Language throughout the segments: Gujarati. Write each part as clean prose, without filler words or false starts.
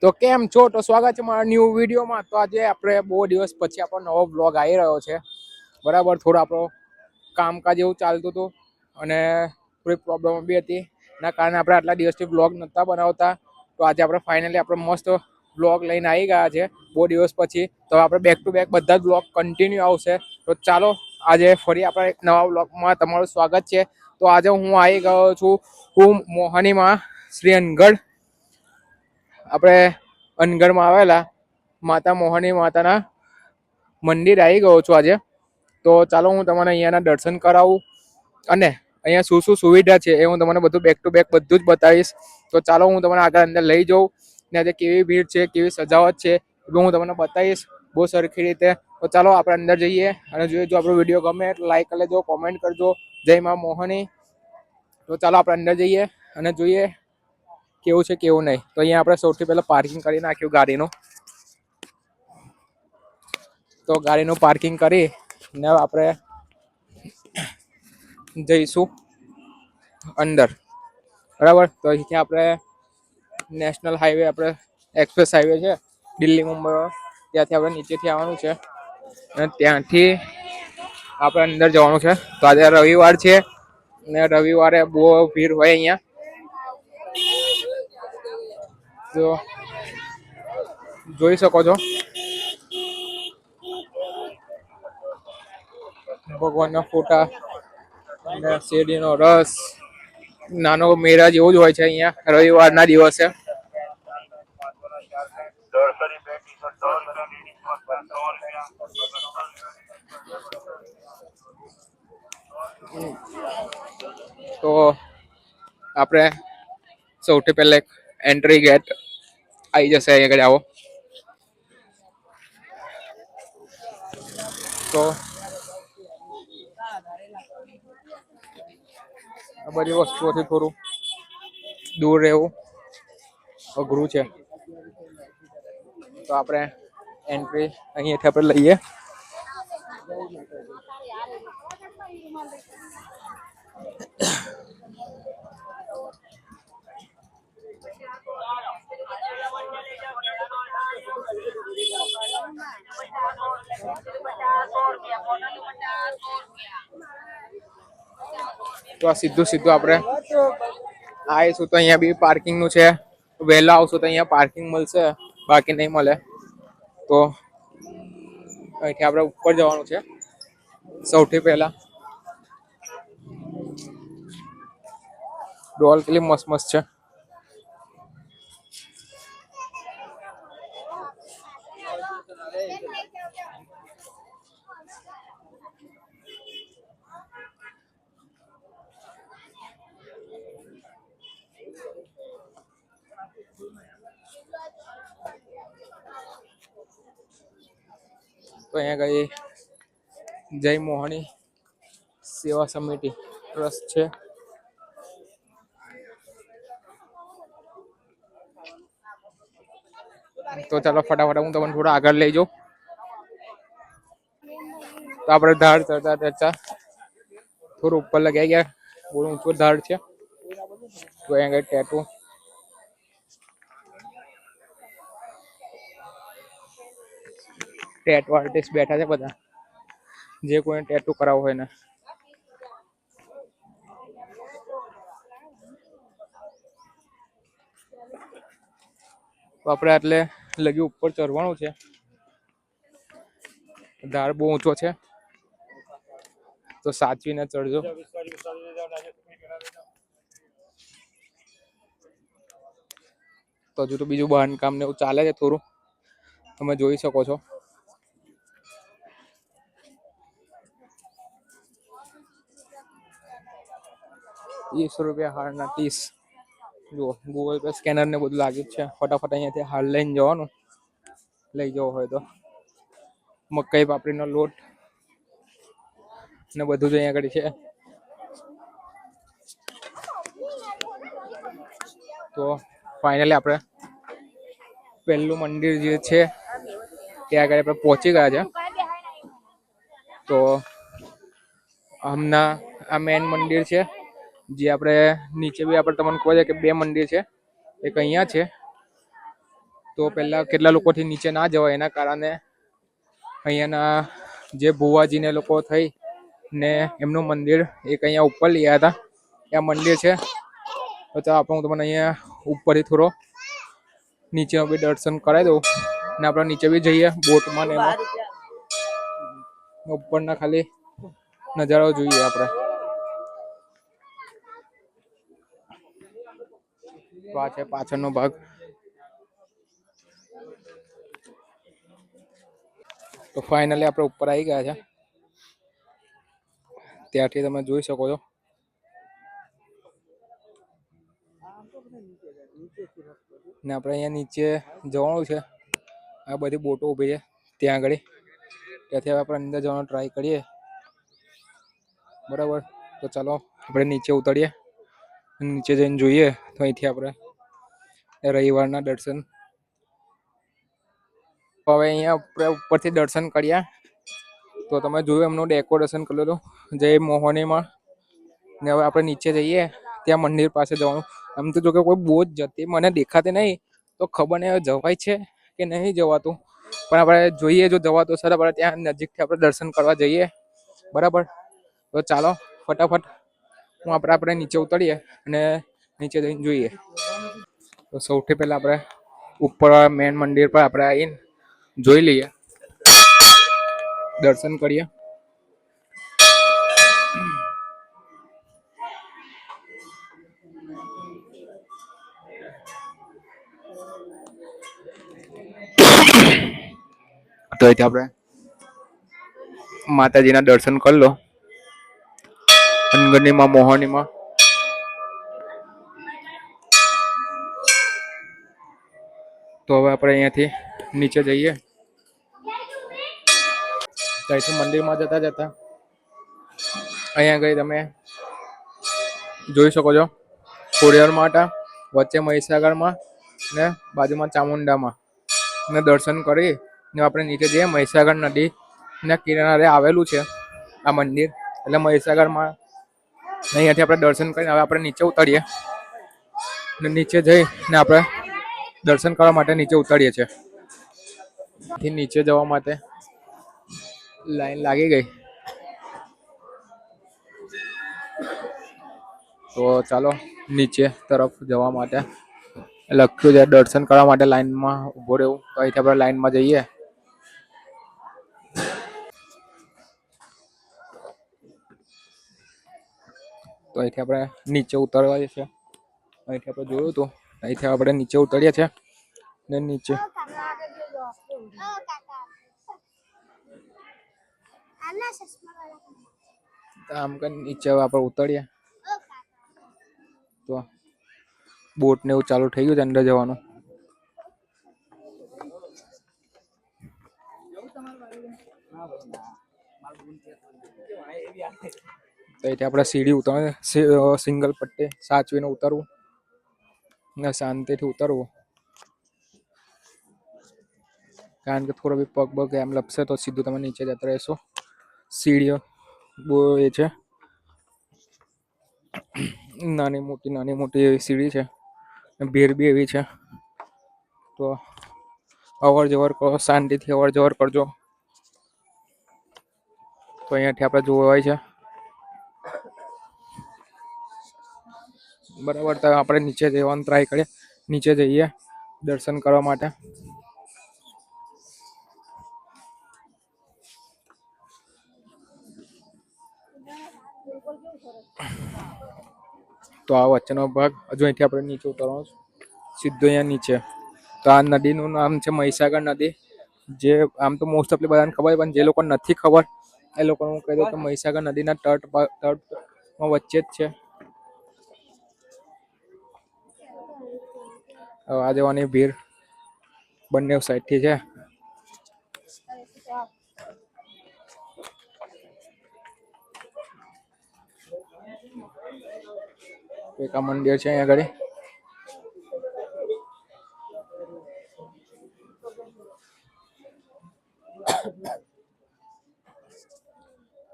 તો કેમ છો? તો સ્વાગત છે મારા ન્યૂ વિડીયોમાં. તો આજે આપણે બહુ દિવસ પછી આપણો નવો બ્લોગ આવી રહ્યો છે. બરાબર, થોડું આપણો કામકાજ એવું ચાલતું હતું અને થોડી પ્રોબ્લેમ બી હતી. એના કારણે આપણે આટલા દિવસથી બ્લોગ નહોતા બનાવતા. તો આજે આપણે ફાઇનલી આપણે મસ્ત બ્લોગ લઈને આવી ગયા છે બહુ દિવસ પછી. તો આપણે બેક ટુ બેક બધા જ બ્લોગ કન્ટિન્યુ આવશે. તો ચાલો આજે ફરી આપણે એક નવા બ્લોગમાં તમારું સ્વાગત છે. તો આજે હું આવી ગયો છું મોહાનીમાં શ્રી અનગઢ, આપણે અનગઢમાં આવેલા માતા મોહની માતાના મંદિર આવી ગયો છું આજે. તો ચાલો હું તમને અહીંયાના દર્શન કરાવું અને અહીંયા શું શું સુવિધા છે એ હું તમને બધું બેક ટુ બેક બધું જ બતાવીશ. તો ચાલો હું તમને આગળ અંદર લઈ જાઉં ને આજે કેવી ભીડ છે, કેવી સજાવટ છે એ હું તમને બતાવીશ બહુ સરખી રીતે. તો ચાલો આપણે અંદર જઈએ અને જોઈએ. જો આપણો વિડીયો ગમે તો લાઈક કરી લેજો, કોમેન્ટ કરજો. જય મા મોહની. તો ચાલો આપણે અંદર જઈએ અને જોઈએ કેવું છે કેવું નહીં. તો અહીંયા આપણે સૌથી પહેલા પાર્કિંગ કરી નાખ્યું ગાડીનું. તો ગાડીનું પાર્કિંગ કરી ને આપણે જઈશું અંદર. બરાબર, તો અહીંથી આપણે નેશનલ હાઈવે, આપણે એક્સપ્રેસ હાઈવે છે દિલ્હી મુંબઈ, ત્યાંથી આપણે નીચેથી આવવાનું છે અને ત્યાંથી આપણે અંદર જવાનું છે. તો આજે રવિવાર છે ને રવિવારે બહુ ભીડ હોય અહીંયા. તો જોઈ શકો છો ભગવાનના ફોટા અને શેરડીનો રસ, નાનો મેળા જેવું જ હોય છે અહીંયા રવિવારના દિવસે. તો આપણે સૌથી પહેલા એન્ટ્રી ગેટ આવી જશે. અહીંયા આગળ આવો તો આ બધી વસ્તુઓથી થોડું દૂર રહેવું અઘરું છે. તો આપણે એન્ટ્રી અહીંયાથી આપણે લઈએ. તો આ સીધું સીધું આપણે આવીશું. તો અહીંયા બી પાર્કિંગ નું છે. વહેલા આવશું તો અહીંયા પાર્કિંગ મળશે, બાકી નહીં મળે. તો અહીંથી આપણે ઉપર જવાનું છે. સૌથી પહેલા ડોલ કેટલી મસ્ત મસ્ત છે. તો અહીંયા ગઈ જય મોહની સેવા સમિતિ ટ્રસ્ટ છે. તો ચાલો ફટાફટ હું તમને થોડા આગળ લઈ જાઉં. તો આપણે ધાડ ચડતા ચડતા થોડું ઉપર લગાઈ ગયા. બહુ ઊંચું ધાડ છે. તો અહીંયા કઈ ટેટુ આર્ટિસ્ટ બેઠા છે બધા, જે કોઈને ટેટુ કરાવવું હોય ને. તો આપણે એટલે લગી ઉપર ચડવાનું છે. ધાડ બહુ ઊંચો છે તો સાચવીને ચડજો. તો હજુ તો બીજું બાંધકામ ને એવું ચાલે છે થોડું, તમે જોઈ શકો છો. ₹30 હારના 30. જુઓ, ગૂગલ પે સ્કેનર ને બધું લાગ્યું છે. ફટાફટ અહીંયાથી હાલ લઈને જવાનું, લઈ જવો હોય તો. મકાઈ પાપડીનો લોટ ને બધું જ અહીંયા આગળ છે. તો ફાઇનલી આપણે પહેલું મંદિર જે છે ત્યાં આગળ આપણે પહોંચી ગયા છે. તો હમણાં આ મેન મંદિર છે, જે આપણે નીચે બી આપણે તમને કહે છે કે બે મંદિર છે. એક અહીંયા છે તો પહેલા કેટલા લોકોથી નીચે ના જવાય એના કારણે અહીંયાના જે ભુવાજીને લોકો થઈ ને એમનું મંદિર એક અહીંયા ઉપર લઈ આવ્યા હતા. આ મંદિર છે તો આપણે હું તમને અહીંયા ઉપરથી થોડો નીચે બી દર્શન કરાવી દઉં ને આપણે નીચે બી જઈએ બોટમાં ને એમાં ઉપરના ખાલી નજારો જોઈએ આપણે. તો આ છે પાછળનો ભાગ. તો ફાઇનલી આપણે ઉપર આવી ગયા છે. ત્યાંથી તમે જોઈ શકો છો. ને આપણે અહીંયા નીચે જવાનું છે. આ બધી બોટો ઊભી છે ત્યાં આગળ. ત્યાંથી હવે આપણે અંદર જવાનો ટ્રાય કરીએ. બરાબર, તો ચાલો આપણે નીચે ઉતરીએ. નીચે જઈને જોઈએ તો અહીંથી આપણે રવિવારના દર્શન. હવે અહીંયા ઉપરથી દર્શન કર્યા તો તમે જોયું એમનું ડેકોરેશન કરેલું જય મોહનીમાં. ને હવે આપણે નીચે જઈએ ત્યાં મંદિર પાસે જવાનું. આમ તો જો કે કોઈ બહુ જ જતી મને દેખાતી નહીં, તો ખબર નહીં જવાય છે કે નહીં જવાતું, પણ આપણે જોઈએ જો જવાતું સર આપણે ત્યાં નજીકથી આપણે દર્શન કરવા જઈએ. બરાબર, તો ચાલો ફટાફટ આપણે નીચે ઉતરીએ અને નીચે જઈને જોઈએ. તો સૌથી પહેલા આપણે ઉપર મેન મંદિર પર આપણે આવીને જોઈ લઈએ, દર્શન કરીએ. તો અહીંથી આપણે માતાજીના દર્શન કરી લો અંગનીમાં મોહનીમાં. તો હવે આપણે અહીંયાથી નીચે જઈએ. ત્યાંથી મંદિરમાં જતા જતા અહીંયા ગઈ તમે જોઈ શકો છો ખોડિયાર માતા, વચ્ચે મહીસાગરમાં ને બાજુમાં ચામુંડામાં ને દર્શન કરી ને આપણે નીચે જઈએ. મહીસાગર નદી ના કિનારે આવેલું છે આ મંદિર. એટલે મહીસાગરમાં અહીંયાથી આપણે દર્શન કરીને હવે આપણે નીચે ઉતરીએ ને નીચે જઈ ને આપણે દર્શન કરવા માટે નીચે ઉતરીએ છીએ. નીચે જવા માટે લાઈન લાગી ગઈ. તો ચાલો નીચે તરફ જવા માટે લખ્યું છે દર્શન કરવા માટે લાઈનમાં ઉભો રહેવું. તો અહીંથી આપણે લાઈનમાં જઈએ. તો અહીંથી આપણે નીચે ઉતરવા છે. અહીંથી આપણે જોયું હતું, અહીંથી આપણે નીચે ઉતરીએ છીએ ને નીચે આમ કરીને નીચે આપણે ઉતરીએ તો બોટ ને એવું ચાલુ થઈ ગયું છે અંદર જવાનું. તો અહીંથી આપણે સીડી ઉતરવા, સિંગલ પટ્ટે સાચવીને ઉતરવું ને શાંતિથી ઉતરવું, કારણ કે થોડો બી પગ બગ એમ લપસે તો સીધું તમે નીચે જતા રહેશો. સીડીઓ બહુ એ છે, નાની મોટી એવી સીડી છે. ભીડ બી એવી છે, તો અવર જવર કરો, શાંતિથી અવર જવર કરજો. તો અહીંયાથી આપણે જોવાય છે. બરાબર, તો આપણે નીચે જવાનું ટ્રાય કરીએ. નીચે જઈએ દર્શન કરવા માટે. તો આ વચ્ચેનો ભાગ હજુ અહીંથી આપણે નીચે ઉતરવાનું સીધું અહીંયા નીચે. તો આ નદીનું નામ છે મહીસાગર નદી. જે આમ તો મોસ્ટ ઓફલી બધાને ખબર, પણ જે લોકો નથી ખબર એ લોકોને હું કહી દઉં કે મહીસાગર નદીના તટમાં વચ્ચે જ છે. આ જવાની ભીડ બંને સાઈડથી છે. એક આ મંદિર છે અહીંયા આગળ.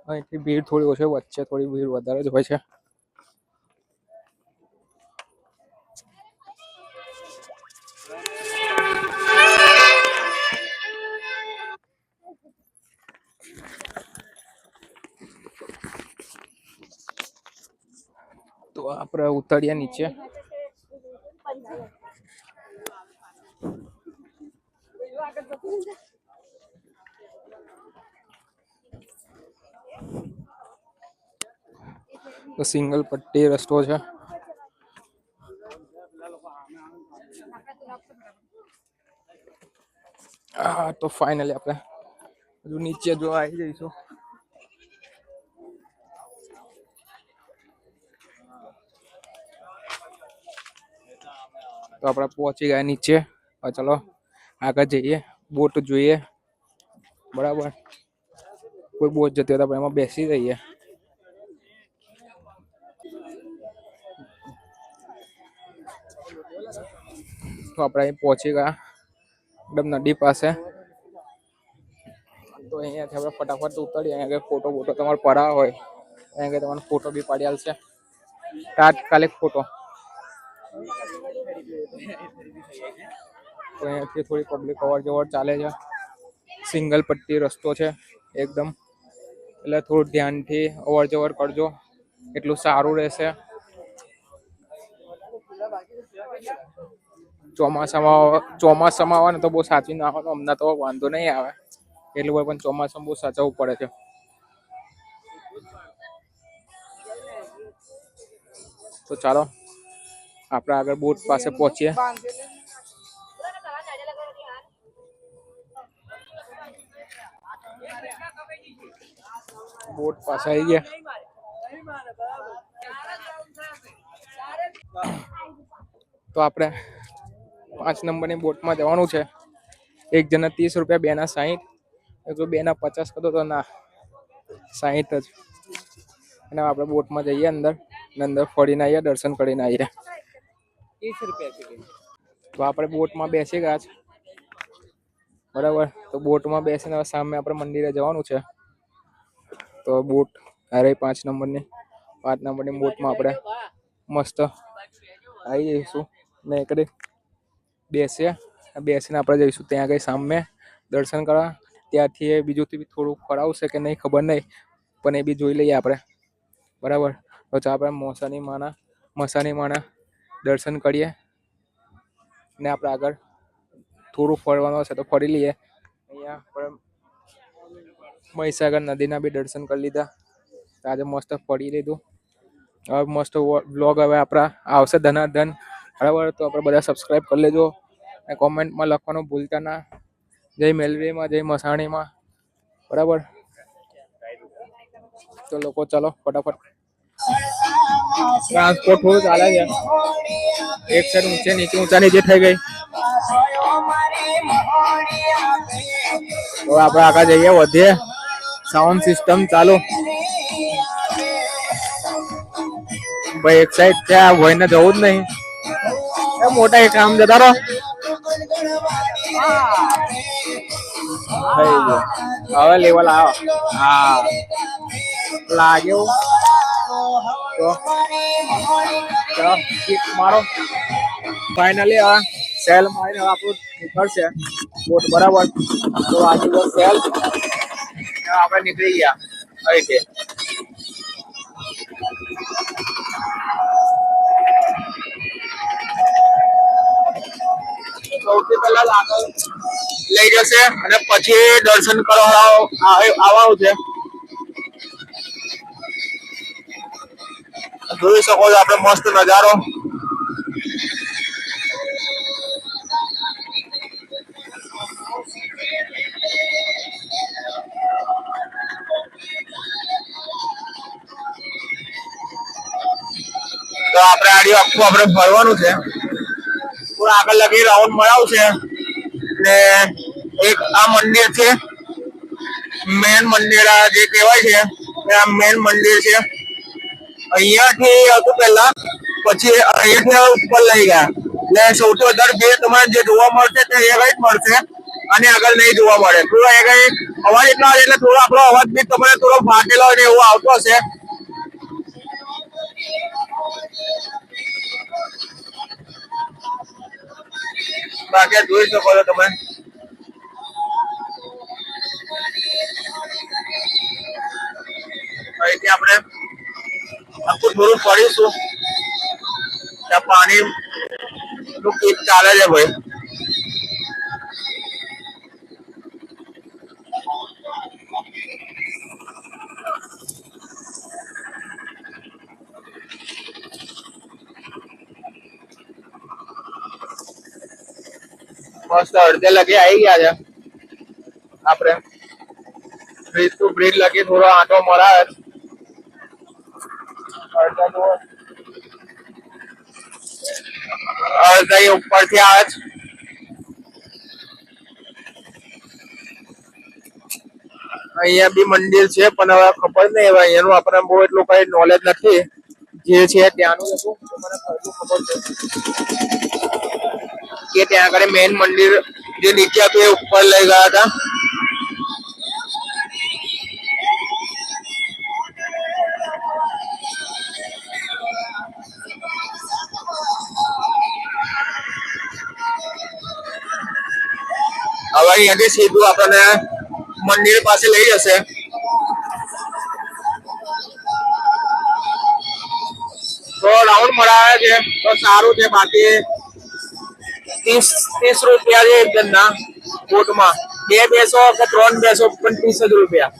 અહીંથી ભીડ થોડી ઓછી, વચ્ચે થોડી ભીડ વધારે જ હોય છે. આપણે ઉતરીએ નીચે. તો સિંગલ પટ્ટી રસ્તો છે. તો ફાઇનલી આપણે હજુ નીચે જો આવી જઈશું. તો આપણે પહોંચી ગયા નીચે. ચલો આગળ જઈએ, બોટ જોઈએ. બરાબર, કોઈ બોટ જતી હોય તો એમાં બેસી જઈએ. તો આપણે અહીં પહોંચી ગયા એકદમ નદી પાસે. તો અહીંયાથી આપણે ફટાફટ ઉતરીએ. અહીંયા ફોટો બોટો તમારે પડાવવા હોય અહીંયા તમારે ફોટો બી પાડી આવશે, તાત્કાલિક ફોટો. તો અહીંયાથી થોડી પબ્લિક અવર જવર ચાલે છે. સિંગલ પટ્ટી રસ્તો છે એકદમ, એટલે થોડું ધ્યાનથી અવર જવર કરજો, એટલું સારું રહેશે. ચોમાસામાં આવે ને તો બહુ સાચવી ના આવવાનું. હમણાં તો વાંધો નહીં આવે એટલું હોય, પણ ચોમાસામાં બહુ સાચવવું પડે છે. તો ચાલો આપણે આગળ બોટ પાસે પહોંચીએ. બોટ પાસે આવી ગયા. તો આપણે 5 નંબરની બોટમાં જવાનું છે. એક જણા 30 રૂપિયા, 2 ના 60. 2 ના 50 કરતો તો ના 60 જ. અને આપણે બોટમાં જઈએ અંદર, અંદર ફરીને આવીએ, દર્શન કરીને આવીએ. 30 રૂપિયા. તો આપણે બોટમાં બેસી ગયા છે. બરાબર, તો બોટમાં બેસીને સામે આપણે મંદિરે જવાનું છે. તો બોટ અરે 5 નંબરની બોટમાં આપણે મસ્ત આવી જઈશું ને એકડે બેસીને આપણે જઈશું ત્યાં આગળ સામે દર્શન કરવા. ત્યાંથી બીજુંથી બી થોડુંક ફરાવશે કે નહીં ખબર નહીં, પણ એ બી જોઈ લઈએ આપણે. બરાબર, તો આપણે મસાની માના દર્શન કરીએ ને આપણે આગળ થોડું ફરવાનું હશે તો ફરી લઈએ. અહીંયા આપણે મહીસાગર નદીના બી દર્શન કરી લીધા. આજે મસ્ત ફરી લીધું. હવે મસ્ત વ્લોગ હવે આપણા આવશે ધનાધન. બરાબર, તો આપણે બધા સબસ્ક્રાઈબ કરી લેજો અને કોમેન્ટમાં લખવાનું ભૂલતા ના. જય મેલડીમાં, જય મસાણીમાં. બરાબર, તો લોકો ચાલો ફટાફટ. ટ્રાન્સપોર્ટ થોડું ચાલે છે, એક સાઈડ ઊંચા નીચે થઈ ગઈ. તો આપણે આગળ જઈએ, વધીએ. સાઉન્ડ સિસ્ટમ ચાલુ. ભાઈ એક સાઈડ ત્યાં ભાઈને જવું જ નહીં. મોટા એક કામ જતા રહો. હવે લેવલ આવો. હા લાગ્યું તો ચલો કિક મારો. ફાઇનલી હવે સેલ મારીને હવે આપણું નીકળશે બોટ. બરાબર, તો આજુ સેલ આપણે નીકળી ગયા. હવે સૌથી પહેલા આગળ લઈ જશે અને પછી દર્શન કરવા આવવાનું છે. જોઈ શકો છો આપણે મસ્ત નજારો. તો આપણે આડી આખું આપણે ફરવાનું છે. પૂરા આગળ લગી રાઉન્ડ મળાવશે ને એક આ મંદિર છે, મેન મંદિર જે કહેવાય છે આ મેન મંદિર છે. અહીંયાથી હતું પહેલા, પછી અહીંયાથી ઉપર લઈ ગયા. એટલે સૌથી વધારે ભીડ તમારે જે જોવા મળશે તે એ કઈ જ મળશે અને આગળ નહીં જોવા મળે. થોડો એ કઈ અવાજ એટલો આવે એટલે થોડો આપણો અવાજ બી તમને થોડો ફાટેલો અને એવો આવતો હશે. બાકી જોઈ શકો છો તમે. અહીંથી આપણે આખું થોડું ફરીશું. ત્યાં પાણી નું કીટ ચાલે છે ભાઈ. મસ્ત અડધે લગે આવી ગયા છે આપણે. બ્રિજ ટુ બ્રિજ લગી થોડો આંટો મરાવે. અડધા ઉપરથી આવે છે. અહીંયા બી મંદિર છે પણ હવે ખબર નહીં, હવે અહીંયાનું આપણને બહુ એટલું કઈ નોલેજ નથી. જે છે ત્યાંનું હતું મને એટલું ખબર છે કે ત્યાં આગળ મેઇન મંદિર જે નીચે હતું એ ઉપર લઈ ગયા હતા. હવે અહીંયાથી સીધું આપણને મંદિર પાસે લઈ જશે. તો રાઉન્ડ મરાવે છે તો સારું છે. બાકી 30 રૂપિયા છે એક જણના બોટમાં. 2 બેસો કે 3 બેસો પણ 30 જ રૂપિયા.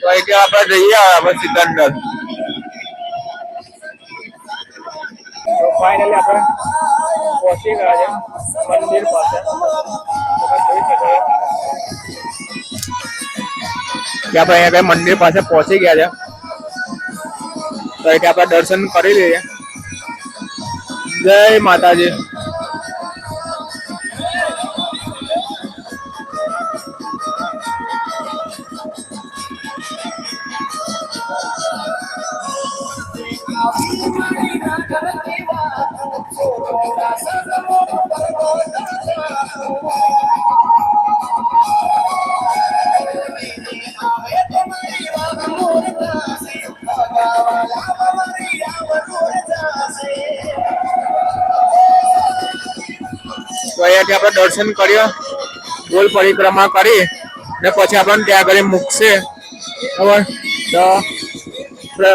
તો એટલે આપણે જઈએ હવે સીધા અંદર. તો ફાઇનલી આપણે પહોંચી ગયા છે મંદિર પાસે. આપણે અહીંયા મંદિર પાસે પહોંચી ગયા છે. તો એટલે આપણે દર્શન કરી લઈએ. જય માતાજી. તો અહીંયાથી આપણે દર્શન કર્યો, ગોલ પરિક્રમા કરી ને પછી આપણને ત્યાં આગળ મૂકશે. બરાબર, તો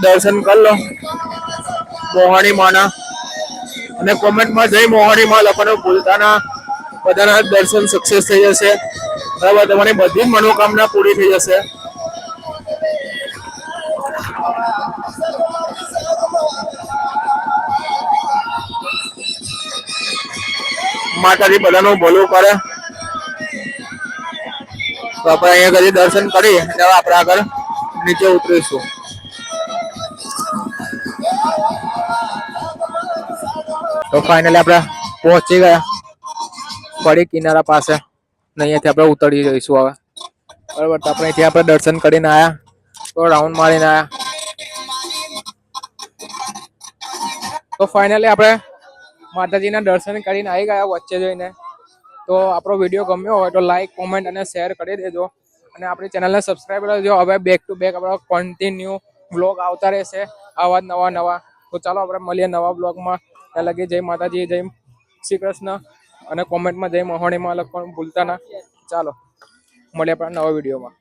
દર્શન કરી લો મોહાણી માના. અને કોમેન્ટમાં જય મોહાણી માં લખવાનું ભૂલતા ના. બધાના દર્શન સક્સેસ થઈ જશે. બરાબર, તમારી બધી જ મનોકામના પૂરી થઈ જશે. માતાજી બધાનું ભલું કરે. તો આપણે અહીંયા કદી દર્શન કરી હવે આપણે આગળ નીચે ઉતરીશું. તો ફાઇનલી આપણે પહોંચી ગયા પડી કિનારા પાસે. અહીંયાથી આપણે ઉતરી જઈશું હવે. બરાબર, તો આપણે અહીંથી આપણે દર્શન કરીને આવ્યા. તો રાઉન્ડ મારીને આવ્યા. તો ફાઇનલી આપણે માતાજીના દર્શન કરીને આવી ગયા વચ્ચે જોઈને. તો આપણો વિડીયો ગમ્યો હોય તો લાઈક, કોમેન્ટ અને શેર કરી દેજો. અને આપણી ચેનલને સબસ્ક્રાઈબ કરજો. હવે બેક ટુ બેક આપણો કન્ટિન્યુ વ્લોગ આવતા રહેશે, આવા જ નવા. તો ચાલો આપણે મળીએ નવા બ્લોગમાં. ત્યાં લગી જય માતાજી, જય શ્રી કૃષ્ણ. અને કોમેન્ટમાં જય મોહાણીમાં લખવાનું ભૂલતા ના. ચાલો મળીએ આપણા નવા વિડીયોમાં.